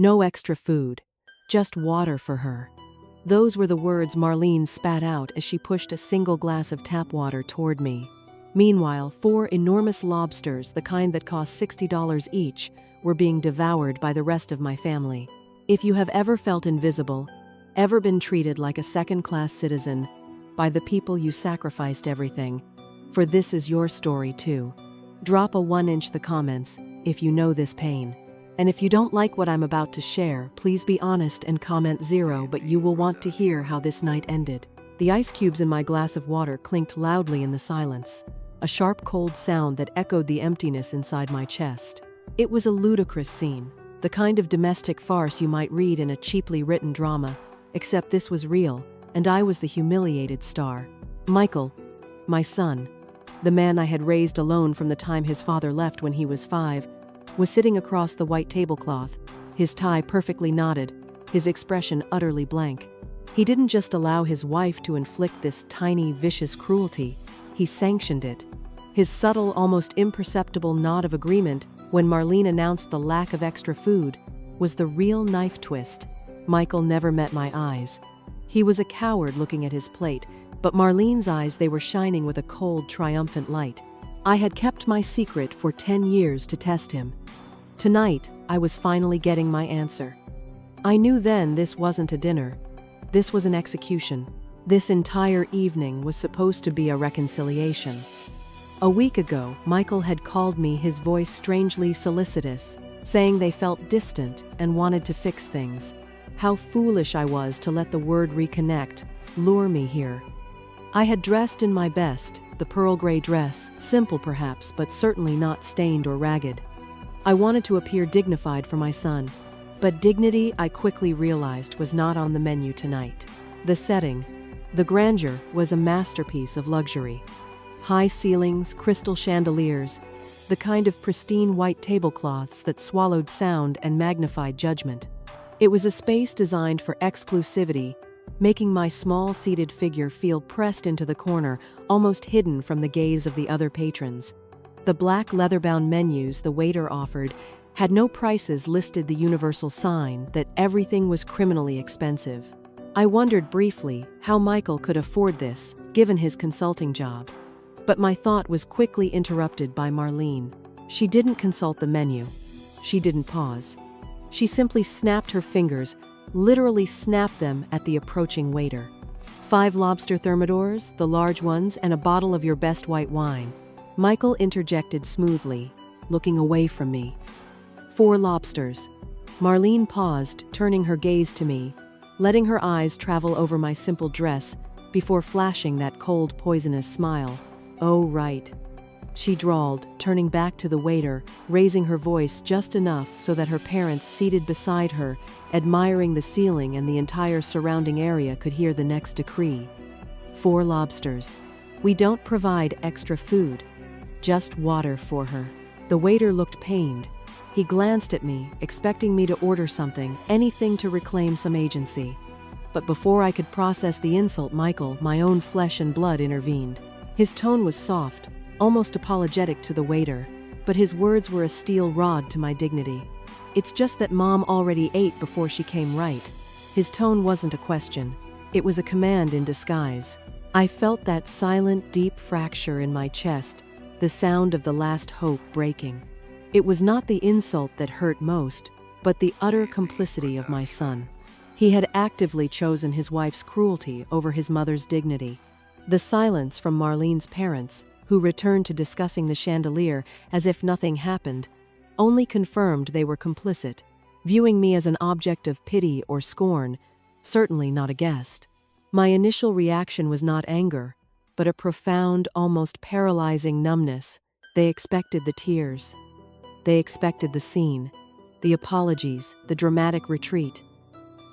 No extra food. Just water for her. Those were the words Marlene spat out as she pushed a single glass of tap water toward me. Meanwhile, 4 enormous lobsters, the kind that cost $60 each, were being devoured by the rest of my family. If you have ever felt invisible, ever been treated like a second-class citizen by the people you sacrificed everything, for this is your story too. Drop a 1-inch the comments if you know this pain. And if you don't like what I'm about to share, please be honest and comment 0, but you will want to hear how this night ended. The ice cubes in my glass of water clinked loudly in the silence, a sharp cold sound that echoed the emptiness inside my chest. It was a ludicrous scene, the kind of domestic farce you might read in a cheaply written drama, except this was real, and I was the humiliated star. Michael, my son, the man I had raised alone from the time his father left when he was 5, was sitting across the white tablecloth, his tie perfectly knotted, his expression utterly blank. He didn't just allow his wife to inflict this tiny, vicious cruelty, he sanctioned it. His subtle, almost imperceptible nod of agreement when Marlene announced the lack of extra food was the real knife twist. Michael never met my eyes. He was a coward looking at his plate, but Marlene's eyes, they were shining with a cold, triumphant light. I had kept my secret for 10 years to test him. Tonight, I was finally getting my answer. I knew then this wasn't a dinner. This was an execution. This entire evening was supposed to be a reconciliation. A week ago, Michael had called me, his voice strangely solicitous, saying they felt distant and wanted to fix things. How foolish I was to let the word reconnect lure me here. I had dressed in my best, the pearl gray dress, simple perhaps, but certainly not stained or ragged. I wanted to appear dignified for my son, but dignity, I quickly realized, was not on the menu tonight. The setting, the grandeur, was a masterpiece of luxury. High ceilings, crystal chandeliers, the kind of pristine white tablecloths that swallowed sound and magnified judgment. It was a space designed for exclusivity, making my small seated figure feel pressed into the corner, almost hidden from the gaze of the other patrons. The black leather-bound menus the waiter offered had no prices listed, the universal sign that everything was criminally expensive. I wondered briefly how Michael could afford this, given his consulting job. But my thought was quickly interrupted by Marlene. She didn't consult the menu. She didn't pause. She simply snapped her fingers, literally snapped them at the approaching waiter. 5 lobster thermidors, the large ones, and a bottle of your best white wine. Michael interjected smoothly, looking away from me. 4 lobsters. Marlene paused, turning her gaze to me, letting her eyes travel over my simple dress before flashing that cold, poisonous smile. Oh, right, she drawled, turning back to the waiter, raising her voice just enough so that her parents seated beside her, admiring the ceiling and the entire surrounding area, could hear the next decree. 4 lobsters. We don't provide extra food, just water for her. The waiter looked pained. He glanced at me, expecting me to order something, anything to reclaim some agency. But before I could process the insult, Michael, my own flesh and blood, intervened. His tone was soft, almost apologetic to the waiter, but his words were a steel rod to my dignity. It's just that Mom already ate before she came, right? His tone wasn't a question. It was a command in disguise. I felt that silent, deep fracture in my chest, the sound of the last hope breaking. It was not the insult that hurt most, but the utter complicity of my son. He had actively chosen his wife's cruelty over his mother's dignity. The silence from Marlene's parents, who returned to discussing the chandelier as if nothing happened, only confirmed they were complicit, viewing me as an object of pity or scorn, certainly not a guest. My initial reaction was not anger, but a profound, almost paralyzing numbness. They expected the tears. They expected the scene, the apologies, the dramatic retreat.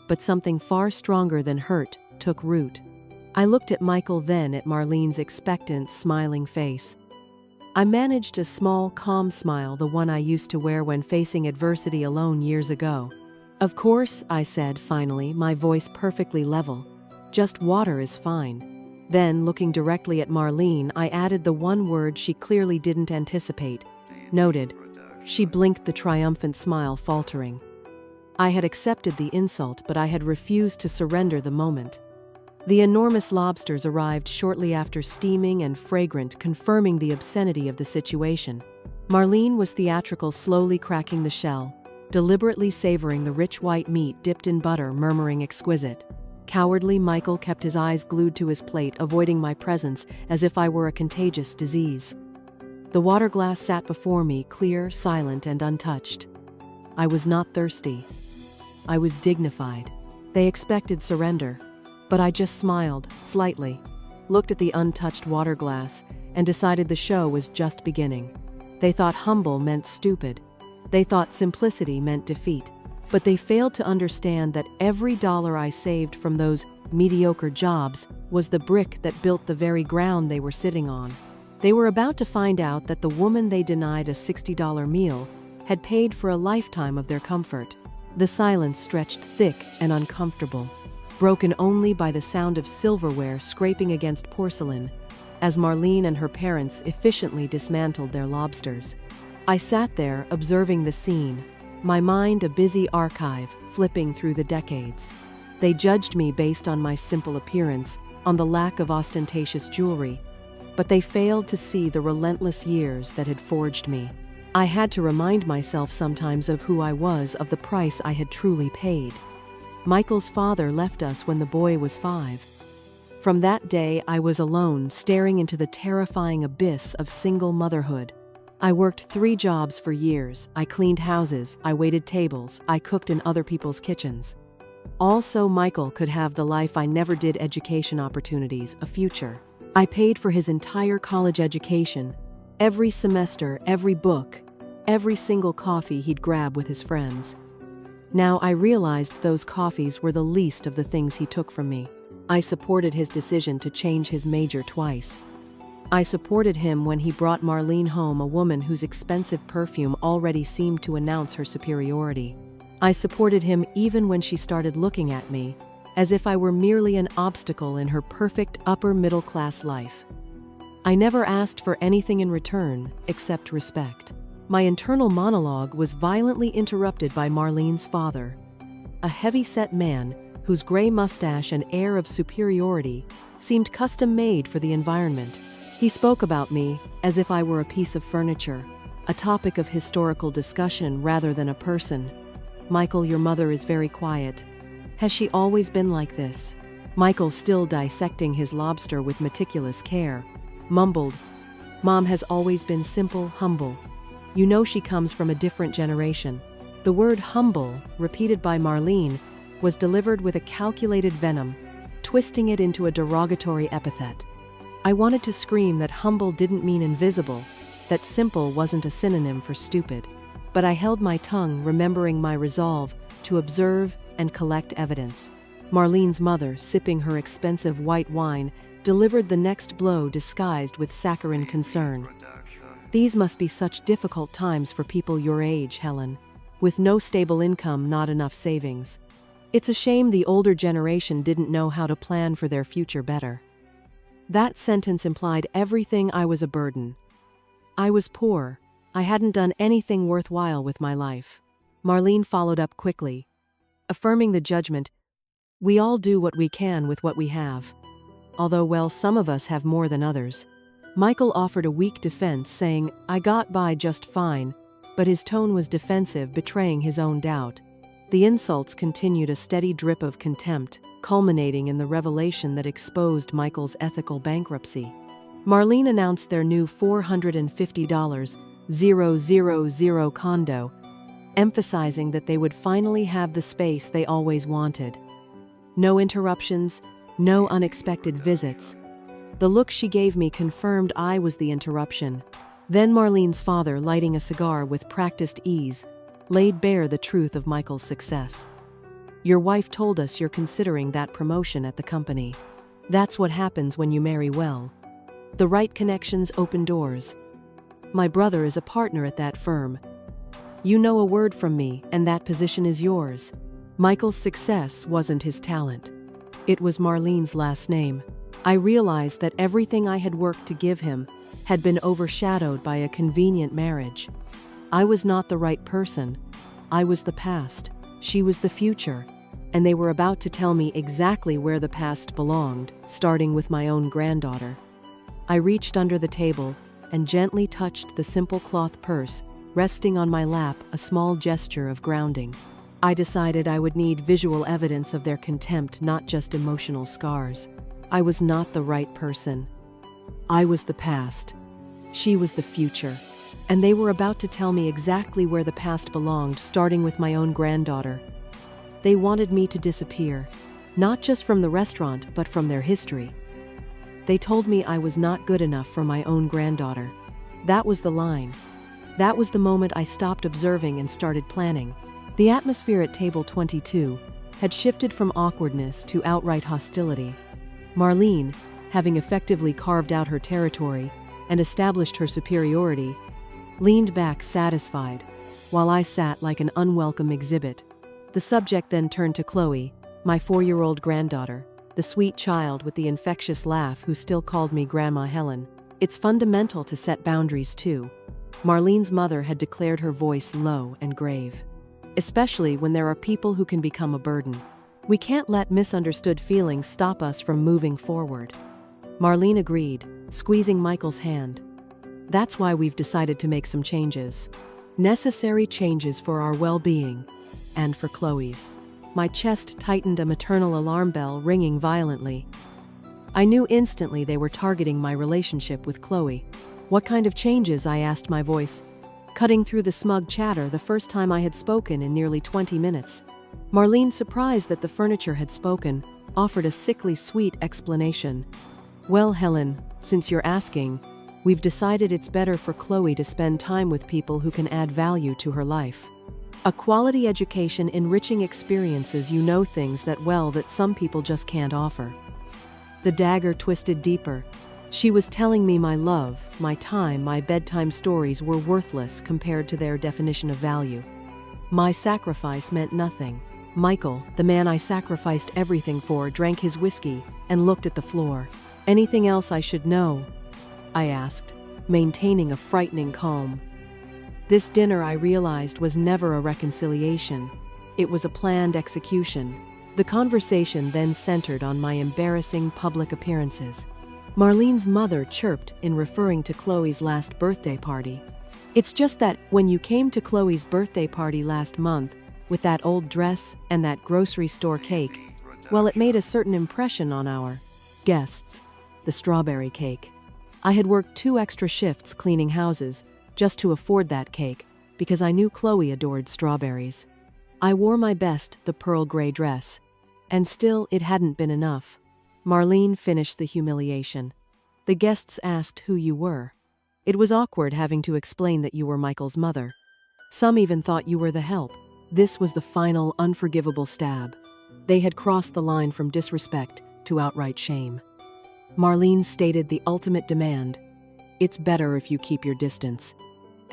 But something far stronger than hurt took root. I looked at Michael, then at Marlene's expectant, smiling face. I managed a small, calm smile, the one I used to wear when facing adversity alone years ago. Of course, I said finally, my voice perfectly level. Just water is fine. Then, looking directly at Marlene, I added the one word she clearly didn't anticipate. Noted. She blinked, the triumphant smile faltering. I had accepted the insult, but I had refused to surrender the moment. The enormous lobsters arrived shortly after, steaming and fragrant, confirming the obscenity of the situation. Marlene was theatrical, slowly cracking the shell, deliberately savoring the rich white meat dipped in butter, murmuring exquisite. Cowardly Michael kept his eyes glued to his plate, avoiding my presence as if I were a contagious disease. The water glass sat before me, clear, silent, and untouched. I was not thirsty. I was dignified. They expected surrender, but I just smiled, slightly, looked at the untouched water glass, and decided the show was just beginning. They thought humble meant stupid. They thought simplicity meant defeat. But they failed to understand that every dollar I saved from those mediocre jobs was the brick that built the very ground they were sitting on. They were about to find out that the woman they denied a $60 meal had paid for a lifetime of their comfort. The silence stretched thick and uncomfortable, broken only by the sound of silverware scraping against porcelain, as Marlene and her parents efficiently dismantled their lobsters. I sat there observing the scene, my mind a busy archive flipping through the decades. They judged me based on my simple appearance, on the lack of ostentatious jewelry, but they failed to see the relentless years that had forged me. I had to remind myself sometimes of who I was, of the price I had truly paid. Michael's father left us when the boy was 5. From that day, I was alone, staring into the terrifying abyss of single motherhood. I worked 3 jobs for years. I cleaned houses, I waited tables, I cooked in other people's kitchens. All so Michael could have the life I never did, education opportunities, a future. I paid for his entire college education, every semester, every book, every single coffee he'd grab with his friends. Now I realized those coffees were the least of the things he took from me. I supported his decision to change his major twice. I supported him when he brought Marlene home, a woman whose expensive perfume already seemed to announce her superiority. I supported him even when she started looking at me as if I were merely an obstacle in her perfect upper-middle-class life. I never asked for anything in return except respect. My internal monologue was violently interrupted by Marlene's father, a heavy-set man whose gray mustache and air of superiority seemed custom-made for the environment. He spoke about me as if I were a piece of furniture, a topic of historical discussion rather than a person. "Michael, your mother is very quiet. Has she always been like this?" Michael, still dissecting his lobster with meticulous care, mumbled, "Mom has always been simple, humble. You know she comes from a different generation." The word humble, repeated by Marlene, was delivered with a calculated venom, twisting it into a derogatory epithet. I wanted to scream that humble didn't mean invisible, that simple wasn't a synonym for stupid. But I held my tongue, remembering my resolve to observe and collect evidence. Marlene's mother, sipping her expensive white wine, delivered the next blow disguised with saccharine concern. "These must be such difficult times for people your age, Helen. With no stable income, not enough savings. It's a shame the older generation didn't know how to plan for their future better." That sentence implied everything. I was a burden. I was poor. I hadn't done anything worthwhile with my life. Marlene followed up quickly, affirming the judgment, "We all do what we can with what we have. Although, well, some of us have more than others." Michael offered a weak defense, saying, "I got by just fine," but his tone was defensive, betraying his own doubt. The insults continued, a steady drip of contempt, culminating in the revelation that exposed Michael's ethical bankruptcy. Marlene announced their new $450,000 condo, emphasizing that they would finally have the space they always wanted. No interruptions, no unexpected visits. The look she gave me confirmed I was the interruption. Then Marlene's father, lighting a cigar with practiced ease, laid bare the truth of Michael's success. "Your wife told us you're considering that promotion at the company. That's what happens when you marry well. The right connections open doors. My brother is a partner at that firm. You know a word from me, and that position is yours." Michael's success wasn't his talent. It was Marlene's last name. I realized that everything I had worked to give him had been overshadowed by a convenient marriage. I was not the right person. I was the past. She was the future, and they were about to tell me exactly where the past belonged, starting with my own granddaughter. I reached under the table and gently touched the simple cloth purse resting on my lap, a small gesture of grounding. I decided I would need visual evidence of their contempt, not just emotional scars. I was not the right person. I was the past. She was the future. And they were about to tell me exactly where the past belonged, starting with my own granddaughter. They wanted me to disappear, not just from the restaurant, but from their history. They told me I was not good enough for my own granddaughter. That was the line. That was the moment I stopped observing and started planning. The atmosphere at table 22 had shifted from awkwardness to outright hostility. Marlene, having effectively carved out her territory and established her superiority, leaned back satisfied, while I sat like an unwelcome exhibit. The subject then turned to Chloe, my 4-year-old granddaughter, the sweet child with the infectious laugh who still called me Grandma Helen. It's fundamental to set boundaries too. Marlene's mother had declared, her voice low and grave. Especially when there are people who can become a burden. We can't let misunderstood feelings stop us from moving forward. Marlene agreed, squeezing Michael's hand. That's why we've decided to make some changes. Necessary changes for our well-being, and for Chloe's. My chest tightened, a maternal alarm bell ringing violently. I knew instantly they were targeting my relationship with Chloe. What kind of changes? I asked, my voice cutting through the smug chatter, the first time I had spoken in nearly 20 minutes. Marlene, surprised that the furniture had spoken, offered a sickly sweet explanation. Well, Helen, since you're asking, we've decided it's better for Chloe to spend time with people who can add value to her life. A quality education, enriching experiences, things that some people just can't offer. The dagger twisted deeper. She was telling me my love, my time, my bedtime stories were worthless compared to their definition of value. My sacrifice meant nothing. Michael, the man I sacrificed everything for, drank his whiskey and looked at the floor. Anything else I should know? I asked, maintaining a frightening calm. This dinner, I realized, was never a reconciliation. It was a planned execution. The conversation then centered on my embarrassing public appearances. Marlene's mother chirped in referring to Chloe's last birthday party. It's just that when you came to Chloe's birthday party last month with that old dress and that grocery store cake, well, it made a certain impression on our guests. The strawberry cake. I had worked 2 extra shifts cleaning houses just to afford that cake because I knew Chloe adored strawberries. I wore my best, the pearl gray dress. And still, it hadn't been enough. Marlene finished the humiliation. The guests asked who you were. It was awkward having to explain that you were Michael's mother. Some even thought you were the help. This was the final, unforgivable stab. They had crossed the line from disrespect to outright shame. Marlene stated the ultimate demand. It's better if you keep your distance.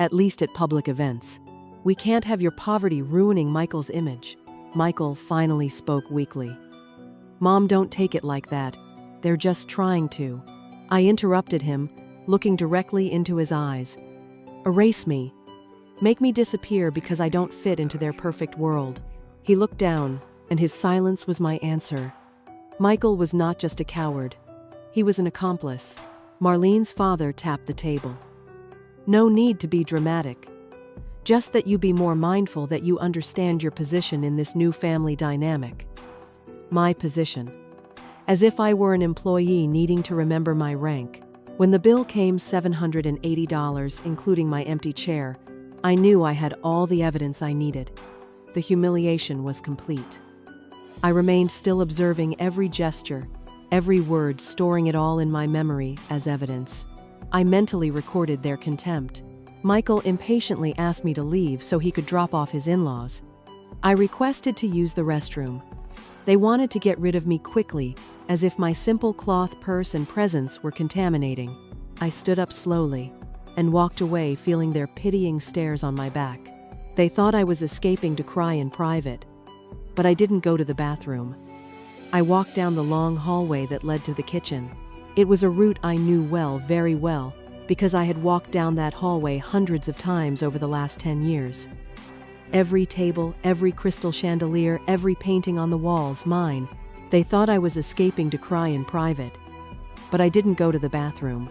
At least at public events. We can't have your poverty ruining Michael's image. Michael finally spoke weakly. Mom, don't take it like that. They're just trying to. I interrupted him, looking directly into his eyes. Erase me. Make me disappear because I don't fit into their perfect world. He looked down, and his silence was my answer. Michael was not just a coward. He was an accomplice. Marlene's father tapped the table. No need to be dramatic. Just that you be more mindful, that you understand your position in this new family dynamic. My position. As if I were an employee needing to remember my rank. When the bill came, $780, including my empty chair, I knew I had all the evidence I needed. The humiliation was complete. I remained still, observing every gesture, every word, storing it all in my memory as evidence. I mentally recorded their contempt. Michael impatiently asked me to leave so he could drop off his in-laws. I requested to use the restroom. They wanted to get rid of me quickly, as if my simple cloth purse and presence were contaminating. I stood up slowly and walked away, feeling their pitying stares on my back. They thought I was escaping to cry in private, but I didn't go to the bathroom. I walked down the long hallway that led to the kitchen. It was a route I knew well, very well, because I had walked down that hallway hundreds of times over the last 10 years. Every table, every crystal chandelier, every painting on the walls, mine. They thought I was escaping to cry in private. But I didn't go to the bathroom.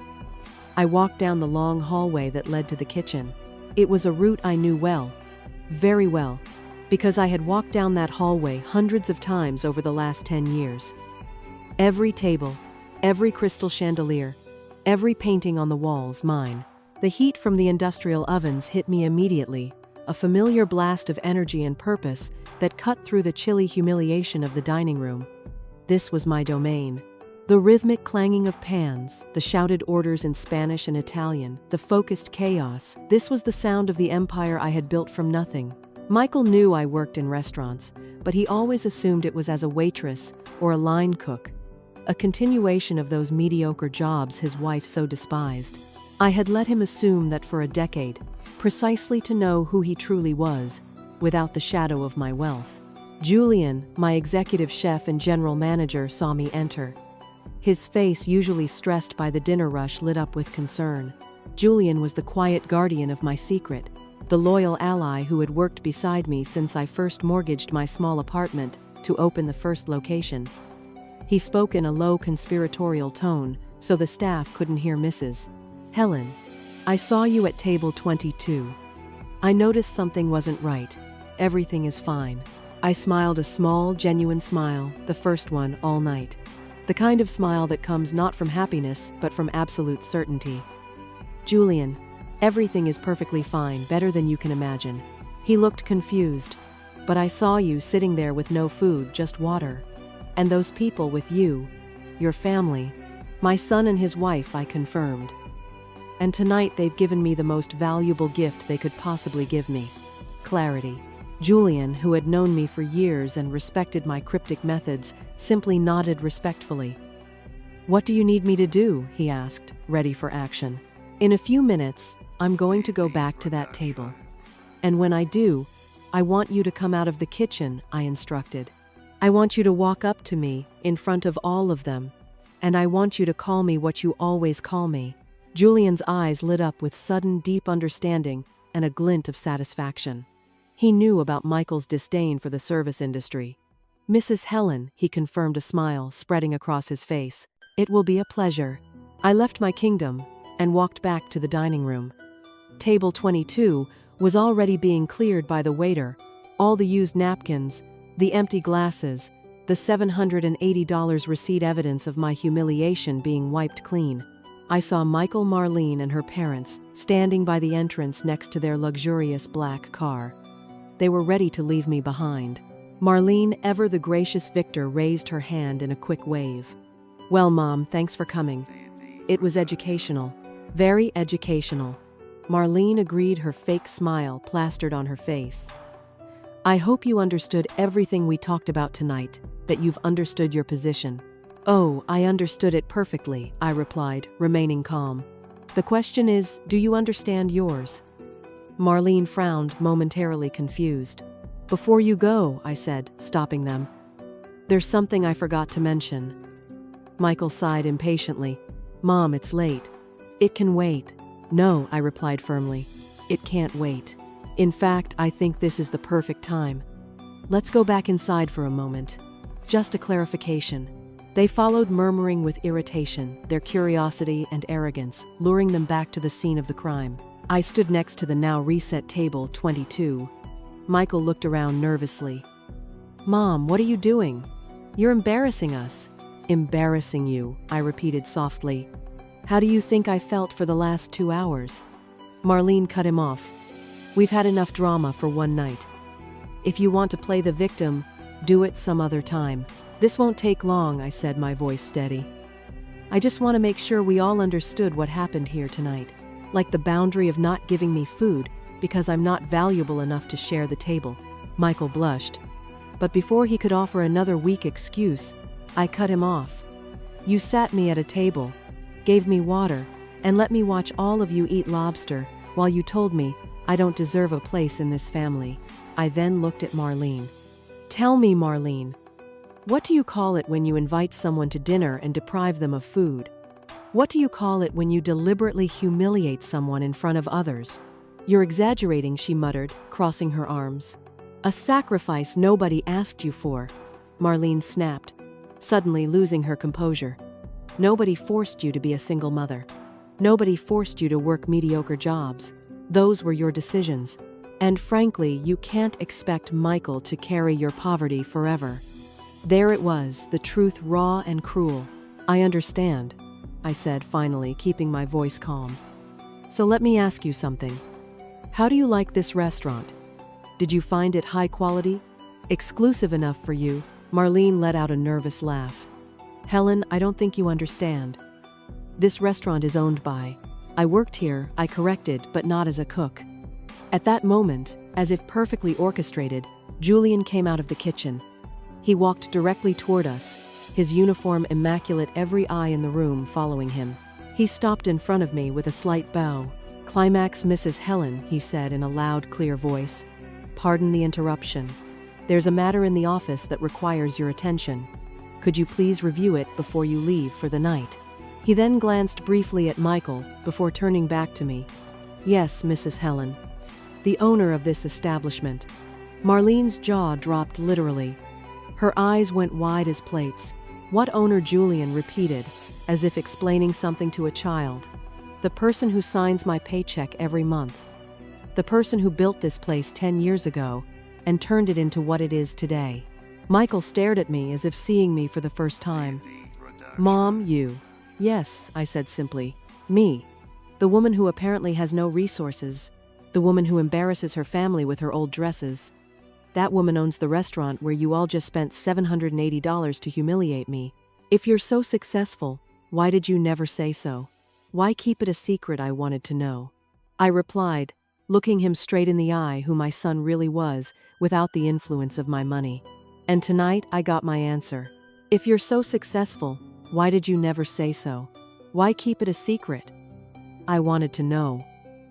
I walked down the long hallway that led to the kitchen. It was a route I knew well, very well, because I had walked down that hallway hundreds of times over the last 10 years. Every table, every crystal chandelier, every painting on the walls, mine. The heat from the industrial ovens hit me immediately, a familiar blast of energy and purpose that cut through the chilly humiliation of the dining room. This was my domain. The rhythmic clanging of pans, the shouted orders in Spanish and Italian, the focused chaos, this was the sound of the empire I had built from nothing. Michael knew I worked in restaurants, but he always assumed it was as a waitress or a line cook, a continuation of those mediocre jobs his wife so despised. I had let him assume that for a decade, precisely to know who he truly was, without the shadow of my wealth. Julian, my executive chef and general manager, saw me enter. His face, usually stressed by the dinner rush, lit up with concern. Julian was the quiet guardian of my secret, the loyal ally who had worked beside me since I first mortgaged my small apartment to open the first location. He spoke in a low conspiratorial tone, so the staff couldn't hear Mrs. Helen. I saw you at table 22. I noticed something wasn't right. Everything is fine. I smiled a small, genuine smile, the first one all night. The kind of smile that comes not from happiness, but from absolute certainty. Julian, everything is perfectly fine, better than you can imagine. He looked confused. But I saw you sitting there with no food, just water. And those people with you, your family, my son and his wife, I confirmed. And tonight they've given me the most valuable gift they could possibly give me. Clarity. Julian, who had known me for years and respected my cryptic methods, simply nodded respectfully. "What do you need me to do?" he asked, ready for action. "In a few minutes, I'm going to go back to that table. And when I do, I want you to come out of the kitchen," I instructed. "I want you to walk up to me, in front of all of them, and I want you to call me what you always call me." Julian's eyes lit up with sudden, deep understanding and a glint of satisfaction. He knew about Michael's disdain for the service industry. "Mrs. Helen," he confirmed, a smile spreading across his face. "It will be a pleasure." I left my kingdom and walked back to the dining room. Table 22 was already being cleared by the waiter. All the used napkins, the empty glasses, the $780 receipt, evidence of my humiliation, being wiped clean. I saw Michael, Marlene, and her parents standing by the entrance next to their luxurious black car. They were ready to leave me behind. Marlene, ever the gracious victor, raised her hand in a quick wave. "Well, Mom, thanks for coming. It was educational. Very educational." Marlene agreed, her fake smile plastered on her face. "I hope you understood everything we talked about tonight, that you've understood your position." "Oh, I understood it perfectly," I replied, remaining calm. "The question is, do you understand yours?" Marlene frowned, momentarily confused. "Before you go," I said, stopping them, "there's something I forgot to mention." Michael sighed impatiently. "Mom, it's late. It can wait." "No," I replied firmly. "It can't wait. In fact, I think this is the perfect time. Let's go back inside for a moment. Just a clarification." They followed, murmuring with irritation, their curiosity and arrogance luring them back to the scene of the crime. I stood next to the now reset table 22. Michael looked around nervously. "Mom, what are you doing? You're embarrassing us." "Embarrassing you," I repeated softly. "How do you think I felt for the last 2 hours?" Marlene cut him off. "We've had enough drama for one night. If you want to play the victim, do it some other time. This won't take long," I said, my voice steady. "I just want to make sure we all understood what happened here tonight. Like the boundary of not giving me food because I'm not valuable enough to share the table." Michael blushed. But before he could offer another weak excuse, I cut him off. "You sat me at a table, gave me water, and let me watch all of you eat lobster while you told me I don't deserve a place in this family." I then looked at Marlene. "Tell me, Marlene, what do you call it when you invite someone to dinner and deprive them of food? What do you call it when you deliberately humiliate someone in front of others?" You're exaggerating, she muttered, crossing her arms. A sacrifice nobody asked you for, Marlene snapped, suddenly losing her composure. Nobody forced you to be a single mother. Nobody forced you to work mediocre jobs. Those were your decisions. And frankly, you can't expect Michael to carry your poverty forever. There it was, the truth raw and cruel. I understand, I said finally, keeping my voice calm. So let me ask you something. How do you like this restaurant? Did you find it high quality? Exclusive enough for you? Marlene let out a nervous laugh. Helen, I don't think you understand. This restaurant is owned by. I worked here, I corrected, but not as a cook. At that moment, as if perfectly orchestrated, Julian came out of the kitchen. He walked directly toward us, his uniform immaculate, every eye in the room following him. He stopped in front of me with a slight bow. Climax, Mrs. Helen, he said in a loud, clear voice. Pardon the interruption. There's a matter in the office that requires your attention. Could you please review it before you leave for the night? He then glanced briefly at Michael before turning back to me. Yes, Mrs. Helen. The owner of this establishment. Marlene's jaw dropped literally. Her eyes went wide as plates. What owner? Julian repeated, as if explaining something to a child. The person who signs my paycheck every month. The person who built this place 10 years ago and turned it into what it is today. Michael stared at me as if seeing me for the first time. Mom, you. Yes, I said simply. Me. The woman who apparently has no resources. The woman who embarrasses her family with her old dresses. That woman owns the restaurant where you all just spent $780 to humiliate me. If you're so successful, why did you never say so? Why keep it a secret? I wanted to know. I replied, looking him straight in the eye, who my son really was, without the influence of my money. And tonight I got my answer. If you're so successful, why did you never say so? Why keep it a secret? I wanted to know.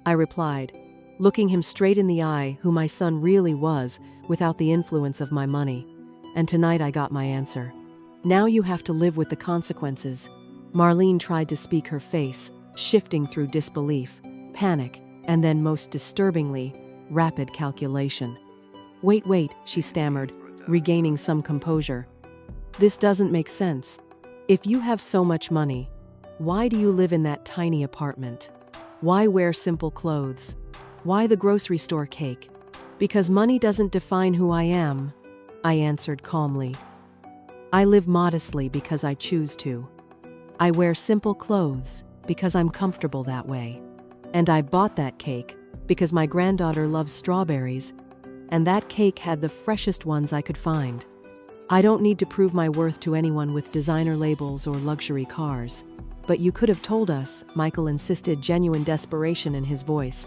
I replied, looking him straight in the eye, who my son really was, without the influence of my money. And tonight I got my answer. Now you have to live with the consequences. Marlene tried to speak, her face shifting through disbelief, panic, and then, most disturbingly, rapid calculation. Wait, she stammered, regaining some composure. This doesn't make sense. If you have so much money, why do you live in that tiny apartment? Why wear simple clothes? Why the grocery store cake? Because money doesn't define who I am, I answered calmly. I live modestly because I choose to. I wear simple clothes because I'm comfortable that way. And I bought that cake because my granddaughter loves strawberries, and that cake had the freshest ones I could find. I don't need to prove my worth to anyone with designer labels or luxury cars. But you could have told us, Michael insisted, genuine desperation in his voice.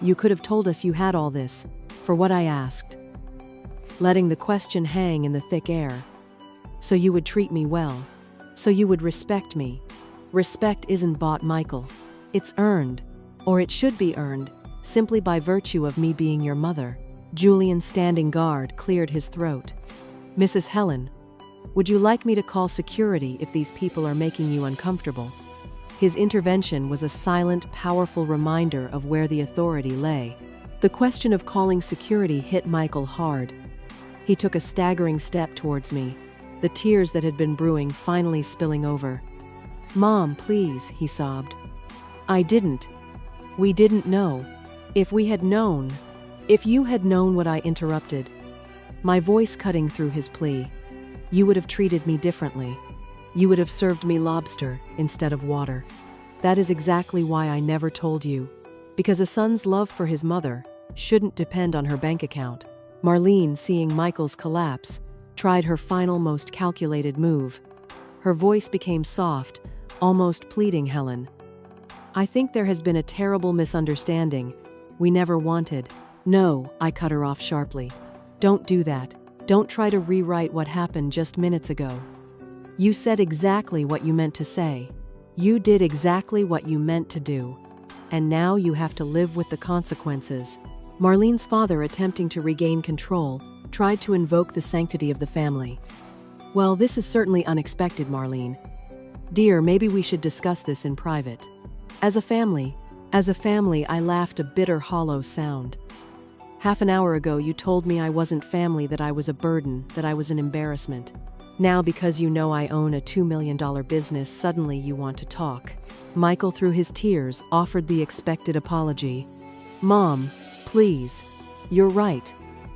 You could have told us you had all this, for what I asked. Letting the question hang in the thick air. So you would treat me well. So you would respect me. Respect isn't bought, Michael. It's earned. Or it should be earned, simply by virtue of me being your mother. Julian, standing guard, cleared his throat. Mrs. Helen, would you like me to call security if these people are making you uncomfortable? His intervention was a silent, powerful reminder of where the authority lay. The question of calling security hit Michael hard. He took a staggering step towards me, the tears that had been brewing finally spilling over. Mom, please, he sobbed. I didn't. We didn't know. If we had known. If you had known what I interrupted. My voice cutting through his plea. You would have treated me differently. You would have served me lobster instead of water. That is exactly why I never told you. Because a son's love for his mother shouldn't depend on her bank account. Marlene, seeing Michael's collapse, tried her final, most calculated move. Her voice became soft, almost pleading. Helen, I think there has been a terrible misunderstanding. We never wanted. No, I cut her off sharply. Don't do that. Don't try to rewrite what happened just minutes ago. You said exactly what you meant to say. You did exactly what you meant to do. And now you have to live with the consequences. Marlene's father, attempting to regain control, tried to invoke the sanctity of the family. Well, this is certainly unexpected, Marlene. Dear, maybe we should discuss this in private. As a family, As a family, I laughed a bitter, hollow sound. Half an hour ago, you told me I wasn't family, that I was a burden, that I was an embarrassment. Now, because you know I own a $2 million business, suddenly you want to talk. Michael, through his tears, offered the expected apology. Mom, please. You're right.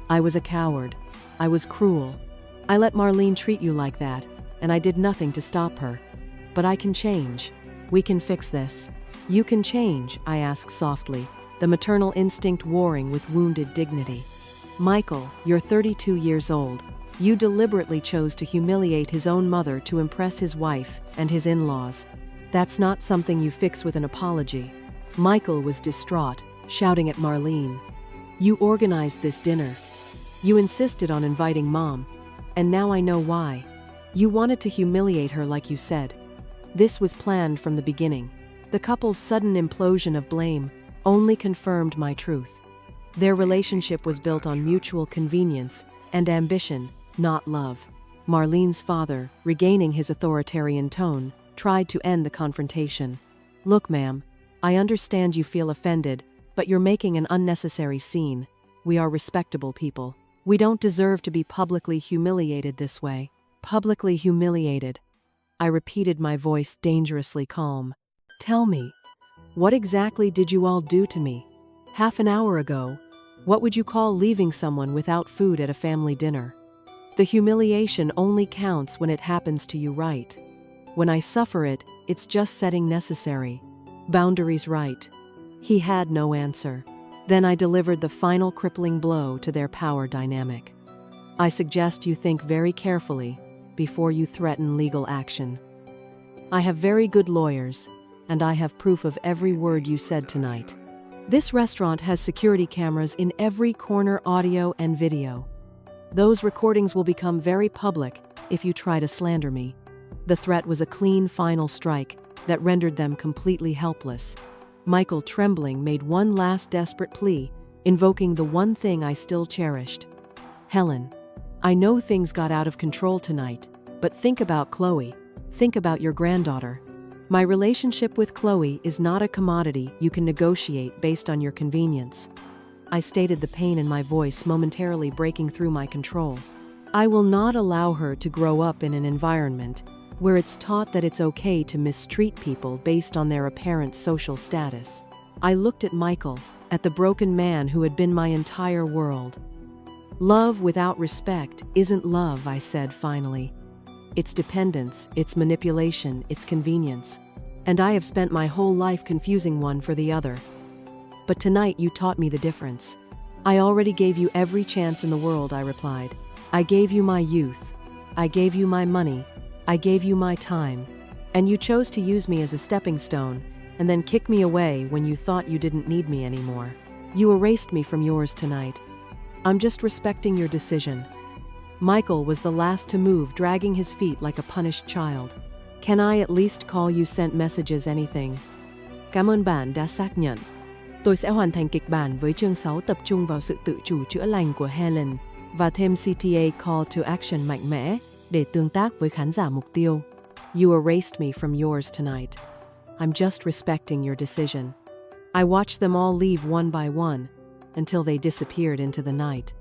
I was a coward. I was cruel. I let Marlene treat you like that, and I did nothing to stop her. But I can change. We can fix this. You can change, I asked softly, the maternal instinct warring with wounded dignity. Michael, you're 32 years old. You deliberately chose to humiliate his own mother to impress his wife and his in-laws. That's not something you fix with an apology. Michael was distraught, shouting at Marlene. You organized this dinner. You insisted on inviting Mom. And now I know why. You wanted to humiliate her, like you said. This was planned from the beginning. The couple's sudden implosion of blame only confirmed my truth. Their relationship was built on mutual convenience and ambition, not love. Marlene's father, regaining his authoritarian tone, tried to end the confrontation. Look, ma'am, I understand you feel offended, but you're making an unnecessary scene. We are respectable people. We don't deserve to be publicly humiliated this way. Publicly humiliated. I repeated, my voice dangerously calm. Tell me, what exactly did you all do to me? Half an hour ago, what would you call leaving someone without food at a family dinner? The humiliation only counts when it happens to you right. When I suffer it, it's just setting necessary. Boundaries right. He had no answer. Then I delivered the final crippling blow to their power dynamic. I suggest you think very carefully before you threaten legal action. I have very good lawyers, and I have proof of every word you said tonight. This restaurant has security cameras in every corner, audio and video. Those recordings will become very public if you try to slander me. The threat was a clean final strike that rendered them completely helpless. Michael, trembling, made one last desperate plea, invoking the one thing I still cherished. Helen, I know things got out of control tonight, but think about Chloe. Think about your granddaughter. My relationship with Chloe is not a commodity you can negotiate based on your convenience. I stated, the pain in my voice momentarily breaking through my control. I will not allow her to grow up in an environment where it's taught that it's okay to mistreat people based on their apparent social status. I looked at Michael, at the broken man who had been my entire world. Love without respect isn't love, I said finally. It's dependence, it's manipulation, it's convenience. And I have spent my whole life confusing one for the other. But tonight you taught me the difference. I already gave you every chance in the world, I replied. I gave you my youth. I gave you my money. I gave you my time. And you chose to use me as a stepping stone and then kick me away when you thought you didn't need me anymore. You erased me from yours tonight. I'm just respecting your decision. Michael was the last to move, dragging his feet like a punished child. Can I at least call you, sent messages, anything? Cảm ơn bạn đã xác nhận. Tôi sẽ hoàn thành kịch bản với chương 6 tập trung vào sự tự chủ chữa lành của Helen và thêm CTA Call to Action mạnh mẽ để tương tác với khán giả mục tiêu. You erased me from yours tonight. I'm just respecting your decision. I watched them all leave one by one until they disappeared into the night.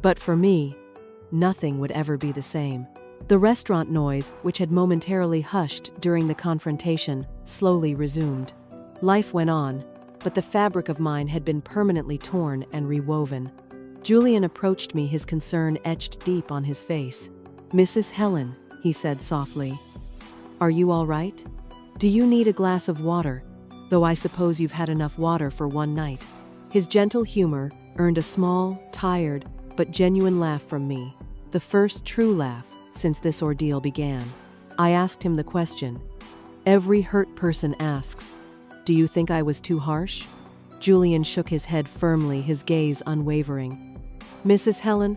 But for me, nothing would ever be the same. The restaurant noise, which had momentarily hushed during the confrontation, slowly resumed. Life went on, but the fabric of mine had been permanently torn and rewoven. Julian approached me, his concern etched deep on his face. Mrs. Helen, he said softly, are you all right? Do you need a glass of water? Though I suppose you've had enough water for one night. His gentle humor earned a small, tired, but genuine laugh from me, the first true laugh since this ordeal began. I asked him the question every hurt person asks, do you think I was too harsh? Julian shook his head firmly, his gaze unwavering. Mrs. Helen,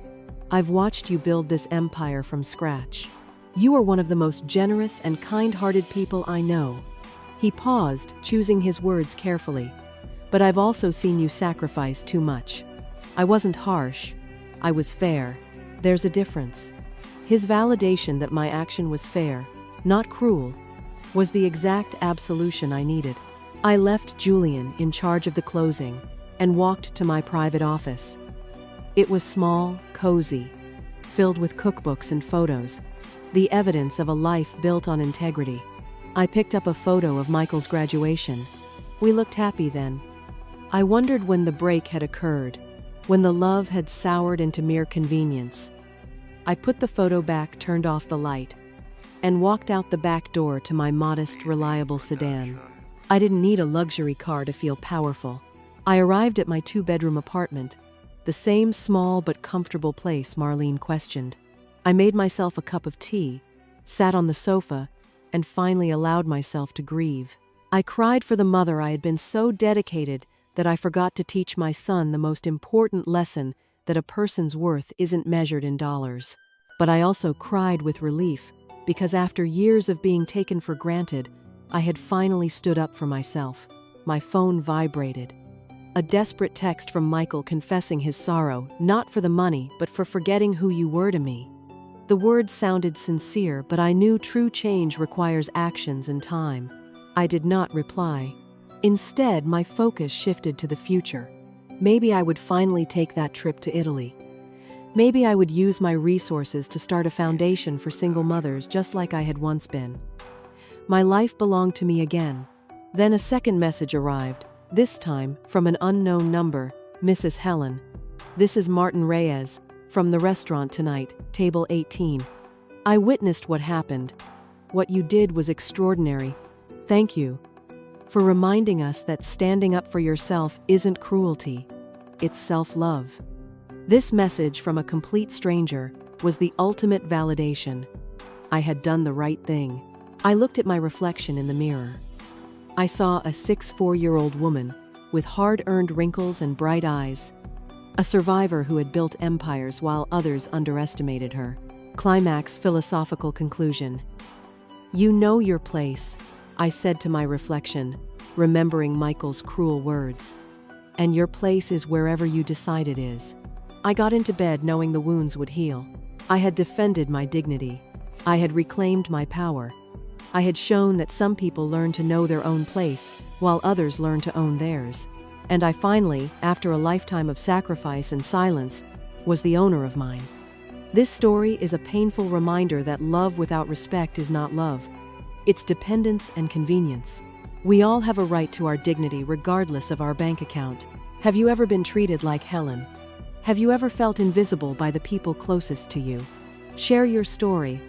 I've watched you build this empire from scratch. You are one of the most generous and kind-hearted people I know. He paused, choosing his words carefully. But I've also seen you sacrifice too much. I wasn't harsh. I was fair. There's a difference. His validation that my action was fair, not cruel, was the exact absolution I needed. I left Julian in charge of the closing and walked to my private office. It was small, cozy, filled with cookbooks and photos, the evidence of a life built on integrity. I picked up a photo of Michael's graduation. We looked happy then. I wondered when the break had occurred, when the love had soured into mere convenience. I put the photo back, turned off the light, and walked out the back door to my modest, reliable sedan. I didn't need a luxury car to feel powerful. I arrived at my 2-bedroom apartment, the same small but comfortable place Marlene questioned. I made myself a cup of tea, sat on the sofa, and finally allowed myself to grieve. I cried for the mother I had been so dedicated that I forgot to teach my son the most important lesson, that a person's worth isn't measured in dollars. But I also cried with relief, because after years of being taken for granted, I had finally stood up for myself. My phone vibrated. A desperate text from Michael confessing his sorrow, not for the money, but for forgetting who you were to me. The words sounded sincere, but I knew true change requires actions and time. I did not reply. Instead, my focus shifted to the future. Maybe I would finally take that trip to Italy. Maybe I would use my resources to start a foundation for single mothers just like I had once been. My life belonged to me again. Then a second message arrived, this time from an unknown number. Mrs. Helen. This is Martin Reyes, from the restaurant tonight, table 18. I witnessed what happened. What you did was extraordinary. Thank you for reminding us that standing up for yourself isn't cruelty, it's self-love. This message from a complete stranger was the ultimate validation. I had done the right thing. I looked at my reflection in the mirror. I saw a 6'4" woman with hard-earned wrinkles and bright eyes, a survivor who had built empires while others underestimated her. Climax philosophical conclusion. You know your place, I said to my reflection, remembering Michael's cruel words. And your place is wherever you decide it is. I got into bed knowing the wounds would heal. I had defended my dignity. I had reclaimed my power. I had shown that some people learn to know their own place, while others learn to own theirs. And I finally, after a lifetime of sacrifice and silence, was the owner of mine. This story is a painful reminder that love without respect is not love. It's dependence and convenience. We all have a right to our dignity regardless of our bank account. Have you ever been treated like Helen? Have you ever felt invisible by the people closest to you? Share your story,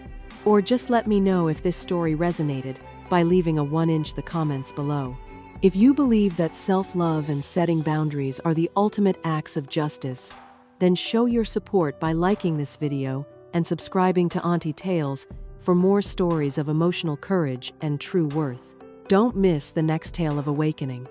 or just let me know if this story resonated by leaving a 1-inch the comments below. If you believe that self-love and setting boundaries are the ultimate acts of justice, then show your support by liking this video and subscribing to Auntie Tales for more stories of emotional courage and true worth. Don't miss the next tale of awakening.